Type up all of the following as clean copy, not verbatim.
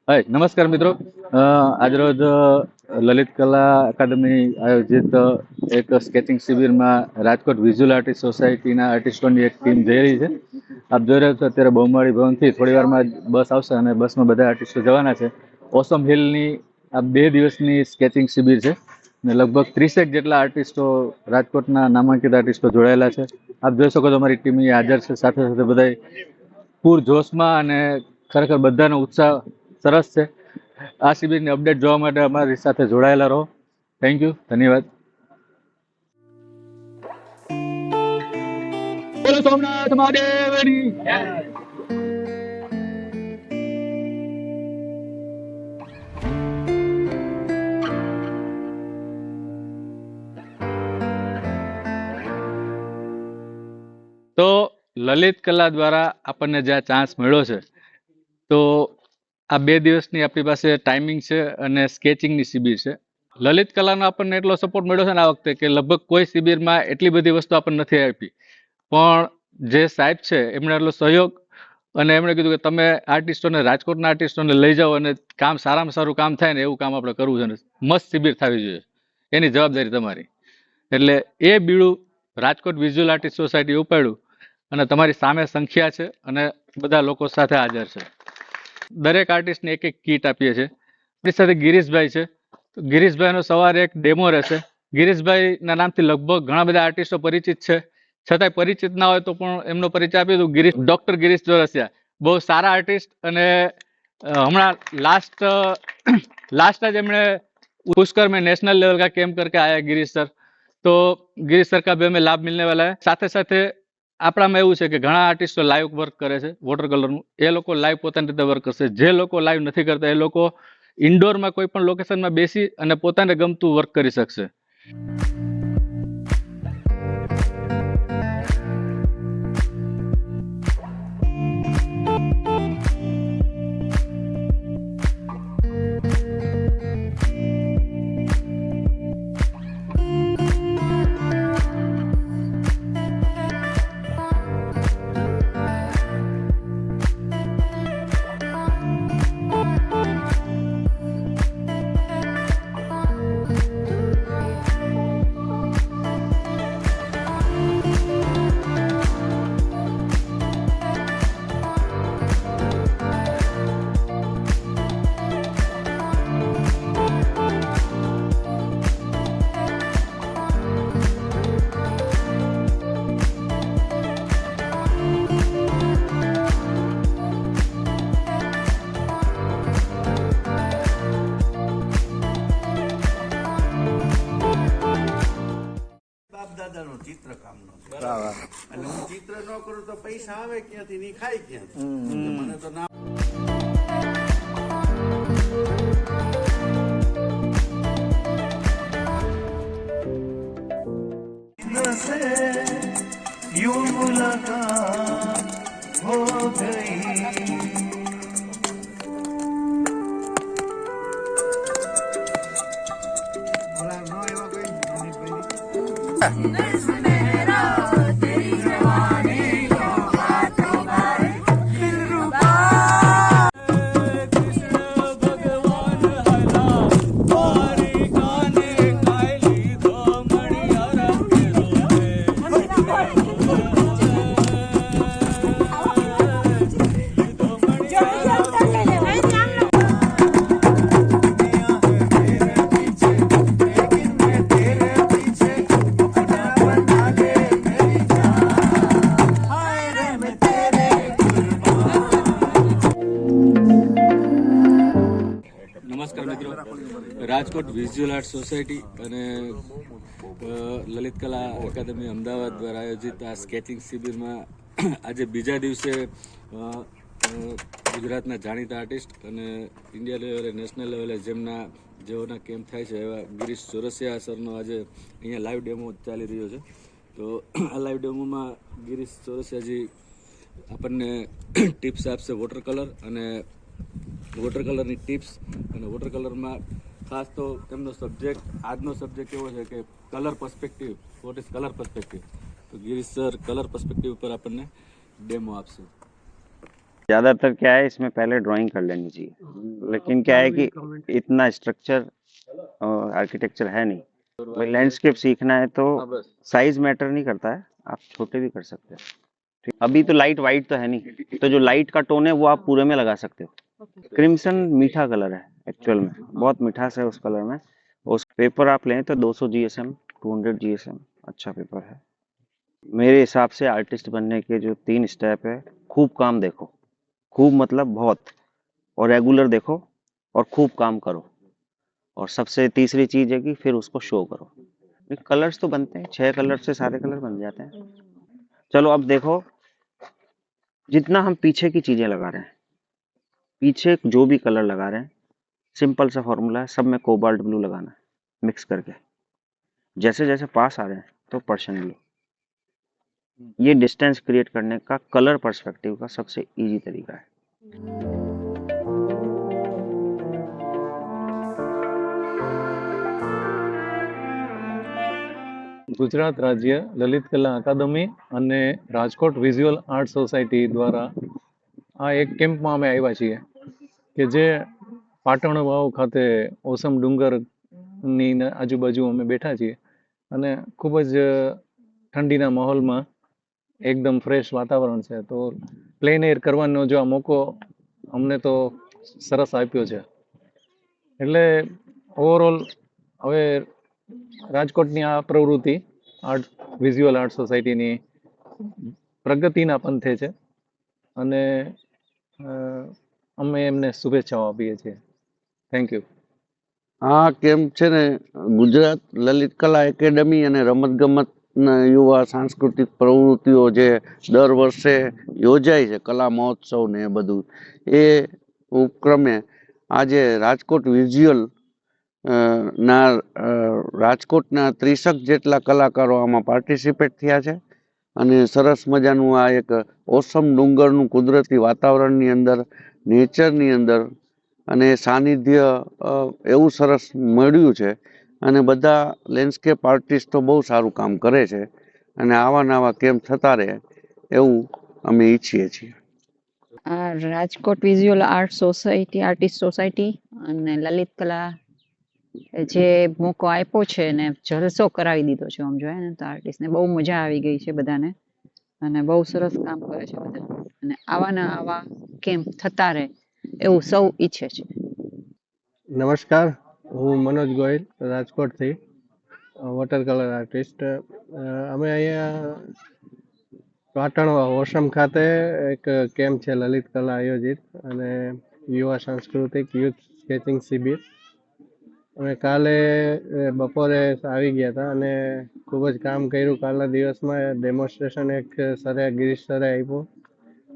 हाय नमस्कार मित्रों। आज रोज ललित कला अकादमी आयोजित एक स्केचिंग शिविर में राजकोट विज्युअल आर्टिस्ट सोसायटी आर्टिस्टों की एक टीम जई रही है। आप जो रहे हो अत्यारे बहुमाળી भवन थी थोड़ी वार में बस आवशे अने बस में बधा आर्टिस्टो जवाना छे। ओसम हिल नी आ 2 दिवसनी स्केचिंग शिविर है ने लगभग 30 जेटला आर्टिस्टो राजकोटना नामांकित आर्टिस्टो जोड़ायेला छे। आप जोई शको छो अमारी टीम अहीं हाजर छे। साथे साथे बधाय पूर जोशमां अने खरेखर बधानो उत्साह सरस है। आ शिबिરની અપડેટ જોવા માટે અમારી સાથે જોડાયેલા રહો। થેન્ક યુ, ધન્યવાદ। બોલો સોમનાથ મહાદેવની જય। તો લલિત કલા દ્વારા આપણને જે ચાન્સ મળ્યો છે તો આ 2 દિવસની આપણી પાસે ટાઈમિંગ છે અને સ્કેચિંગની શિબિર છે। લલિત કલાનો આપણને એટલો સપોર્ટ મળ્યો છે ને આ વખતે કે લગભગ કોઈ શિબિરમાં એટલી બધી વસ્તુ આપણને નથી આપી, પણ જે સાહેબ છે એમણે એટલો સહયોગ અને એમણે કીધું કે તમે આર્ટિસ્ટોને, રાજકોટના આર્ટિસ્ટોને લઈ જાઓ અને કામ સારામાં સારું કામ થાય ને એવું કામ આપણે કરવું છે ને મસ્ત શિબિર થવી જોઈએ, એની જવાબદારી તમારી। એટલે એ બીડું રાજકોટ વિઝ્યુઅલ આર્ટિસ્ટ સોસાયટી ઉપાડ્યું અને તમારી સામે સંખ્યા છે અને બધા લોકો સાથે હાજર છે। દરેક આર્ટિસ્ટને એક એક કીટ આપીએ છીએ। આપણી સાથે ગિરીશભાઈ છે, તો ગિરીશભાઈનો સવારે એક ડેમો રહેશે। ગિરીશભાઈના નામથી લગભગ ઘણા બધા આર્ટિસ્ટો પરિચિત છે, છતાંય પરિચિત ના હોય તો પણ એમનો પરિચય આપી દઉં। ડોક્ટર ગિરીશ ચોરસિયા બહુ સારા આર્ટિસ્ટ અને હમણાં लास्ट आज एमने पुष्कर में नेशनल लेवल का कैंप करके आया गिरीश सर, तो गिरीश सर का भी हमें लाभ मिलने वाला है। साथे साथे આપણામાં એવું છે કે ઘણા આર્ટિસ્ટો લાઈવ વર્ક કરે છે વોટર કલરનું, એ લોકો લાઈવ પોતાની રીતે વર્ક કરશે। જે લોકો લાઈવ નથી કરતા એ લોકો ઇન્ડોરમાં કોઈ પણ લોકેશનમાં બેસી અને પોતાને ગમતું વર્ક કરી શકશે। ચિત્રકામનો અને હું ચિત્ર ન કરું તો પૈસા આવે ક્યાંથી ની ખાય ક્યાંથી મને તો ના यूं मुलाकात हो गई। નમસ્કાર મિત્રો, રાજકોટ વિઝ્યુઅલ આર્ટ સોસાયટી અને લલિત કલા અકાદમી અમદાવાદ દ્વારા આયોજિત આ સ્કેચિંગ શિબિરમાં આજે બીજા દિવસે ગુજરાતના જાણીતા આર્ટિસ્ટ અને ઇન્ડિયા લેવલે, નેશનલ લેવલે જેઓના કેમ્પ થાય છે એવા ગિરીશ ચોરસિયા સરનો આજે અહીંયા લાઈવ ડેમો ચાલી રહ્યો છે। તો આ લાઈવ ડેમોમાં ગિરીશ ચોરસિયાજી આપણને ટિપ્સ આપશે વોટર કલર અને વોટર કલરની ટિપ્સ અને વોટર કલરમાં ખાસ તો તેમનો સબ્જેક્ટ, આજનો સબ્જેક્ટ એવો છે કે colour perspective, what is colour perspective. તો ગિરીશ સર કલર પર્સ્પેક્ટિવ પર આપણને ડેમો આપશે। ज्यादातर क्या है, इसमें पहले ड्राइंग कर लेनी चाहिए, लेकिन क्या है कि इतना स्ट्रक्चर आर्किटेक्चर है नहीं। भाई लैंडस्केप सीखना है तो साइज मैटर नहीं करता है, आप छोटे भी कर सकते हैं। ठीक, अभी तो लाइट वाइट तो है नहीं, तो जो लाइट का टोन है वो आप पूरे में लगा सकते हो। क्रिम्सन मीठा कलर है, एक्चुअल में बहुत मिठास है उस कलर में। उस पेपर आप लें तो 200 GSM 200 GSM अच्छा पेपर है। मेरे हिसाब से आर्टिस्ट बनने के जो 3 स्टेप है, खूब काम देखो, खूब मतलब बहुत, और रेगुलर देखो, और खूब काम करो, और सबसे तीसरी चीज है कि फिर उसको शो करो। कलर्स तो बनते हैं, 6 कलर से सारे कलर बन जाते हैं। चलो अब देखो, जितना हम पीछे की चीजें लगा रहे हैं, पीछे जो भी कलर लगा रहे हैं, सिंपल सा फॉर्मूला है, सब में कोबाल्ट ब्लू लगाना है मिक्स करके। जैसे जैसे पास आ रहे हैं तो पर्सन ब्लू। ये डिस्टेंस क्रिएट करने का कलर पर्सपेक्टिव का सबसे इजी तरीका है। ગુજરાત રાજ્ય લલિત કલા અકાદમી અને રાજકોટ વિઝ્યુઅલ આર્ટ સોસાયટી દ્વારા આ એક કેમ્પમાં અમે આવ્યા છીએ કે જે પાટણ વાવ ખાતે ઓસમ ડુંગરની આજુબાજુ અમે બેઠા છીએ અને ખૂબ જ ઠંડીના માહોલમાં એકદમ ફ્રેશ વાતાવરણ છે, તો પ્લેન એર કરવાનો જો આ મોકો અમને તો સરસ આપ્યો છે. એટલે ઓવરઓલ હવે રાજકોટની આ પ્રવૃત્તિ આર્ટ વિઝ્યુઅલ આર્ટ સોસાયટીની પ્રગતિના પંથે છે અને અમે એમને શુભેચ્છાઓ આપીએ છીએ. Thank you. આ કેમ્પ છે ને ગુજરાત લલિત કલા એકેડમી અને રમતગમતના યુવા સાંસ્કૃતિક પ્રવૃત્તિઓ જે દર વર્ષે યોજાય છે, કલા મહોત્સવ ને એ બધું, એ ઉપક્રમે આજે રાજકોટ વિઝ્યુઅલ ના રાજકોટના 30 જેટલા કલાકારો આમાં પાર્ટિસિપેટ થયા છે અને સરસ મજાનું આ એક ઓસમ ડુંગરનું કુદરતી વાતાવરણની અંદર, નેચરની અંદર અને સાનિધ્ય એવું સરસ મળ્યું છે અને બધા લેન્ડસ્કેપ આર્ટિસ્ટો બહુ સારું કામ કરે છે અને આવા નવા કેમ્પ થતા રહે એવું અમે ઈચ્છીએ છીએ. Rajkot visual art society, artist society અને લલિત કલા જે મોકો આપ્યો છે ને જલસો કરાવી દીધો છે, આમ જોઈએ ને તો આર્ટિસ્ટને બહુ મજા આવી ગઈ છે બધાને અને બહુ સરસ કામ કરે છે બધા, અને આવા કેમ્પ થતા રહે એવું સૌ ઈચ્છે છે. નમસ્કાર, હું મનોજ ગોયલ રાજકોટથી, વોટર કલર આર્ટિસ્ટ. અમે અહીંયા પાટણ ઓસમ ખાતે એક કેમ્પ છે લલિત કલા આયોજિત અને યુવા સાંસ્કૃતિક યુથ સ્કેચિંગ શિબિર. અમે કાલે બપોરે આવી ગયા હતા અને ખૂબ જ કામ કર્યું. કાલના દિવસમાં ડેમોન્સ્ટ્રેશન એક સરે ગિરીશ સરે આપ્યું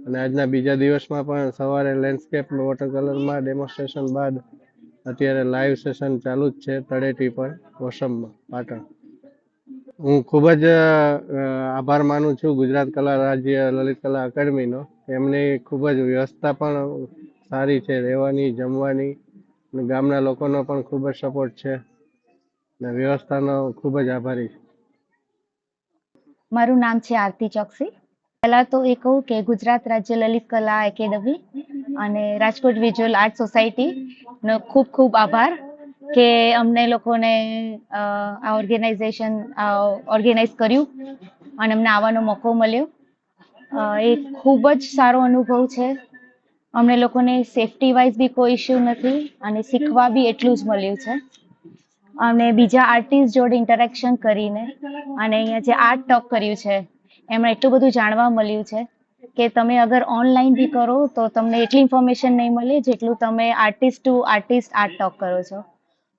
અને આજના બીજા દિવસમાં પણ સવારે લેન્ડસ્કેપ વોટર કલરમાં ડેમોન્સ્ટ્રેશન બાદ અત્યારે લાઈવ સેશન ચાલુ જ છે તળેટી પર ઓસમમાં પાટણ. હું ખૂબ જ આભાર માનું છું ગુજરાત કલા રાજ્ય લલિત કલા એકેડમીનો. એમની ખૂબ જ વ્યવસ્થા પણ સારી છે, રહેવાની, જમવાની, અને ગામના લોકોનો પણ ખૂબ જ સપોર્ટ છે અને વ્યવસ્થાનો ખૂબ જ આભારી છું. મારું નામ છે આરતી ચોકસી. પહેલા તો એ કહું કે ગુજરાત રાજ્ય લલિત કલા એકેડમી અને રાજકોટ વિઝ્યુઅલ આર્ટ સોસાયટી નો ખૂબ ખૂબ આભાર કે અમને લોકોને આ ઓર્ગેનાઇઝ કર્યું અને અમને આવવાનો મોકો મળ્યો. એ ખૂબ જ સારો અનુભવ છે. અમને લોકોને સેફટી વાઇઝ બી કોઈ ઇશ્યુ નથી અને શીખવા બી એટલું જ મળ્યું છે. અને બીજા આર્ટિસ્ટ જોડે ઇન્ટરેક્શન કરીને અને અહીંયા જે આર્ટ ટોક કર્યું છે એમાં એટલું બધું જાણવા મળ્યું છે કે તમે અગર ઓનલાઈન બી કરો તો તમને એટલી ઇન્ફોર્મેશન નહીં મળે જેટલું તમે artist to artist art talk કરો છો.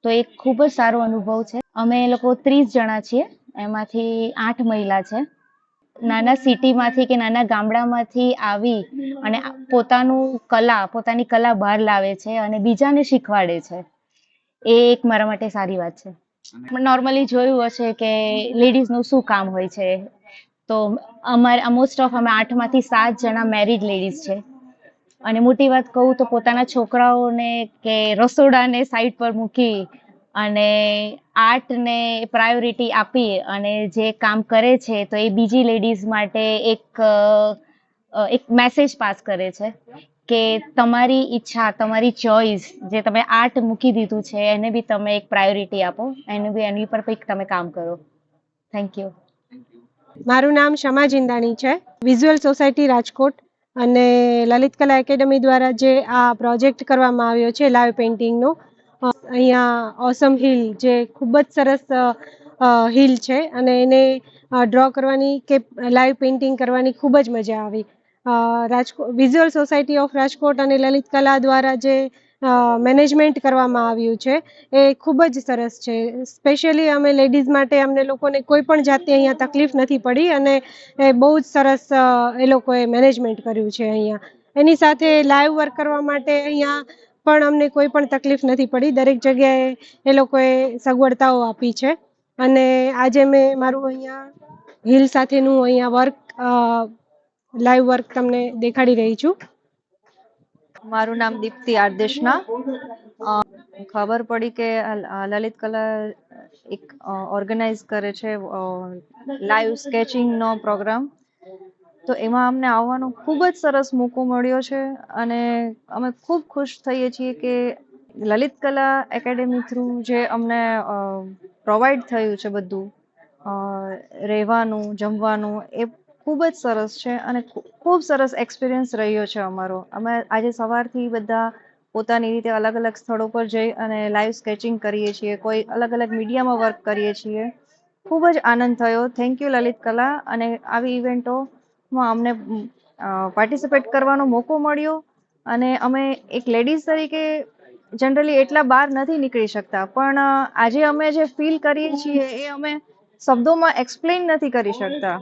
તો એક ખૂબ જ સારો અનુભવ છે. અમે લોકો 30 જણા છીએ, એમાંથી 8 મહિલા છે. નાના સિટીમાંથી કે નાના ગામડામાંથી આવી અને પોતાની કલા બહાર લાવે છે અને બીજાને શીખવાડે છે. એ એક મારા માટે સારી વાત છે. નોર્મલી જોયું હશે કે લેડીઝનું શું કામ હોય છે, તો મોસ્ટ ઓફ અમે 8માંથી 7 જણા મેરિડ લેડીઝ છે અને મોટી વાત કહું તો પોતાના છોકરાઓને કે રસોડાને સાઈડ પર મૂકી અને આર્ટને પ્રાયોરિટી આપી અને જે કામ કરે છે તો એ બીજી લેડીઝ માટે એક એક મેસેજ પાસ કરે છે કે તમારી ઈચ્છા, તમારી ચોઈસ, જે તમે આર્ટ મૂકી દીધું છે એને બી તમે એક પ્રાયોરિટી આપો, એની પર કંઈક તમે કામ કરો. Thank you. મારું નામ શમા જિંદાણી છે. વિઝ્યુઅલ સોસાયટી રાજકોટ અને લલિત કલા એકેડમી દ્વારા જે આ પ્રોજેક્ટ કરવામાં આવ્યો છે લાઈવ પેઇન્ટિંગનો, અહીંયા ઓસમ હિલ જે ખૂબ જ સરસ હિલ છે અને એને ડ્રો કરવાની કે લાઈવ પેઇન્ટિંગ કરવાની ખૂબ જ મજા આવી. Rajkot visual society of Rajkot અને લલિત કલા દ્વારા જે મેનેજમેન્ટ કરવામાં આવ્યું છે એ ખૂબ જ સરસ છે. સ્પેશિયલી અમે લેડીઝ માટે અમને લોકોને કોઈ પણ જાતની અહીંયા તકલીફ નથી પડી અને એ બહુ જ સરસ એ લોકોએ મેનેજમેન્ટ કર્યું છે અહીંયા. એની સાથે લાઈવ વર્ક કરવા માટે અહીંયા પણ અમને કોઈ પણ તકલીફ નથી પડી. દરેક જગ્યાએ એ લોકોએ સગવડતાઓ આપી છે અને આજે મેં મારું અહીંયા હિલ સાથેનું અહીંયા વર્ક લાઈવ વર્ક તમને દેખાડી રહી છું. મારું નામ દીપ્તિ આદેશના. ખબર પડી કે લલિત કલા એક ઓર્ગેનાઇઝ કરે છે લાઈવ સ્કેચિંગનો પ્રોગ્રામ, તો એમાં અમને આવવાનો ખૂબ જ સરસ મોકો મળ્યો છે અને અમે ખૂબ ખુશ થઈએ છીએ કે લલિત કલા એકેડેમી થ્રુ જે અમને પ્રોવાઈડ થયું છે બધું રહેવાનું, જમવાનું, એ ખૂબ જ સરસ છે અને ખૂબ સરસ એક્સપિરિયન્સ રહ્યો છે અમારો. અમે આજે સવારથી બધા પોતાની રીતે અલગ અલગ સ્થળો પર જઈ અને લાઈવ સ્કેચિંગ કરીએ છીએ, કોઈ અલગ અલગ મીડિયામાં વર્ક કરીએ છીએ. ખૂબ જ આનંદ થયો. થેન્ક યુ લલિત કલા. અને આવી ઇવેન્ટોમાં અમને પાર્ટિસિપેટ કરવાનો મોકો મળ્યો અને અમે એક લેડીઝ તરીકે જનરલી એટલા બહાર નથી નીકળી શકતા, પણ આજે અમે જે ફીલ કરીએ છીએ એ અમે શબ્દોમાં એક્સપ્લેન નથી કરી શકતા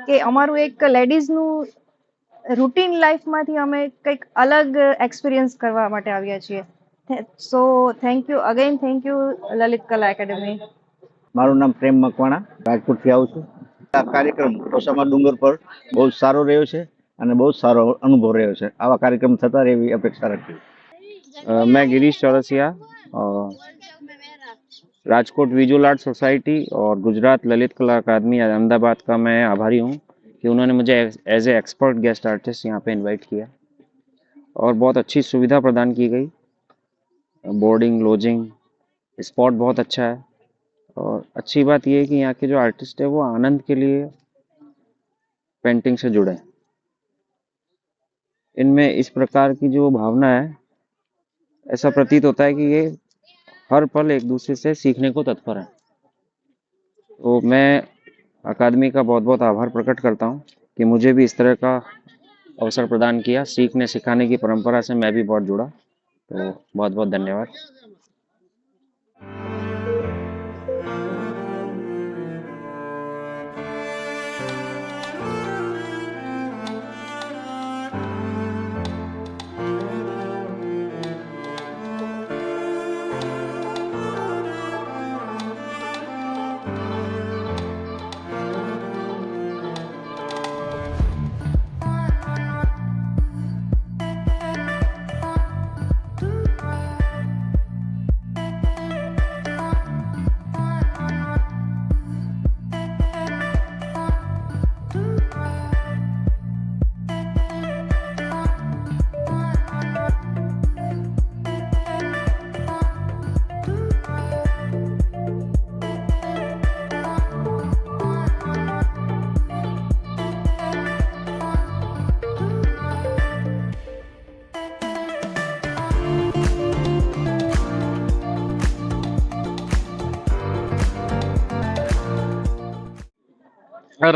કે અમારું એક લેડીઝનું રૂટીન લાઈફમાંથી અમે કંઈક અલગ એક્સપિરિયન્સ કરવા માટે આવ્યા છીએ. So thank you again, thank you Lalit કલા એકેડેમી. મારું નામ પ્રેમ મકવાણા, રાજકોટથી આવું છું. આ કાર્યક્રમ ઓસામા ડુંગર પર બહુ જ સારો રહ્યો છે અને બહુ જ સારો અનુભવ રહ્યો છે. આવા કાર્યક્રમ થતા રહે એવી અપેક્ષા રાખી. मैं Girish Chaurasia, Rajkot visual art society और गुजरात ललित कला अकादमी अहमदाबाद का मैं आभारी हूँ कि उन्होंने मुझे as a expert guest artist यहाँ पे इनवाइट किया और बहुत अच्छी सुविधा प्रदान की गई. बोर्डिंग, लॉजिंग, स्पॉट बहुत अच्छा है और अच्छी बात यह है कि यहाँ के जो आर्टिस्ट है वो आनंद के लिए पेंटिंग से जुड़े. इनमें इस प्रकार की जो भावना है, ऐसा प्रतीत होता है कि ये हर पल एक दूसरे से सीखने को तत्पर है. तो मैं अकादमी का बहुत बहुत आभार प्रकट करता हूँ कि मुझे भी इस तरह का अवसर प्रदान किया. सीखने सिखाने की परंपरा से मैं भी बहुत जुड़ा. तो बहुत बहुत धन्यवाद.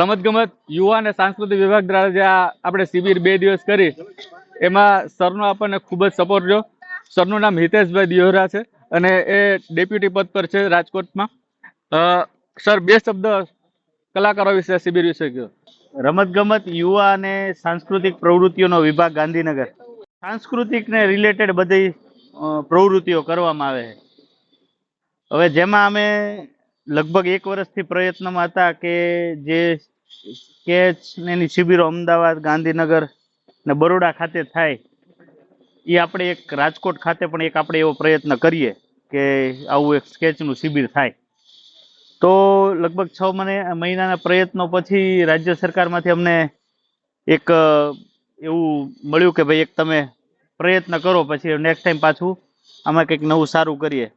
રમતગમત યુવા અને સાંસ્કૃતિક વિભાગ દ્વારા જે આપણે શિબિર 2 દિવસ કરી એમાં સરનો આપણને ખૂબ જ સપોર્ટ રહ્યો. સરનું નામ હિતેશભાઈ દિયોરા છે અને એ ડેપ્યુટી પદ પર છે રાજકોટમાં. સર 2 શબ્દ કલાકારો વિશે, શિબિર વિશે કહો. રમતગમત યુવા અને સાંસ્કૃતિક પ્રવૃત્તિઓનો વિભાગ ગાંધીનગર સાંસ્કૃતિકને રિલેટેડ બધી પ્રવૃત્તિઓ કરવામાં આવે છે. હવે જેમાં અમે લગભગ 1 વર્ષથી પ્રયત્નમાં હતા કે જે સ્કેચ એની શિબિરો અમદાવાદ, ગાંધીનગર ને બરોડા ખાતે થાય, એ આપણે એક રાજકોટ ખાતે પણ એક આપણે એવો પ્રયત્ન કરીએ કે આવું એક સ્કેચનું શિબિર થાય. તો લગભગ 6 મહિનાના પ્રયત્નો પછી રાજ્ય સરકારમાંથી અમને એક એવું મળ્યું કે ભાઈ એક તમે પ્રયત્ન કરો, પછી નેક્સ્ટ ટાઈમ પાછું આમાં કંઈક નવું સારું કરીએ.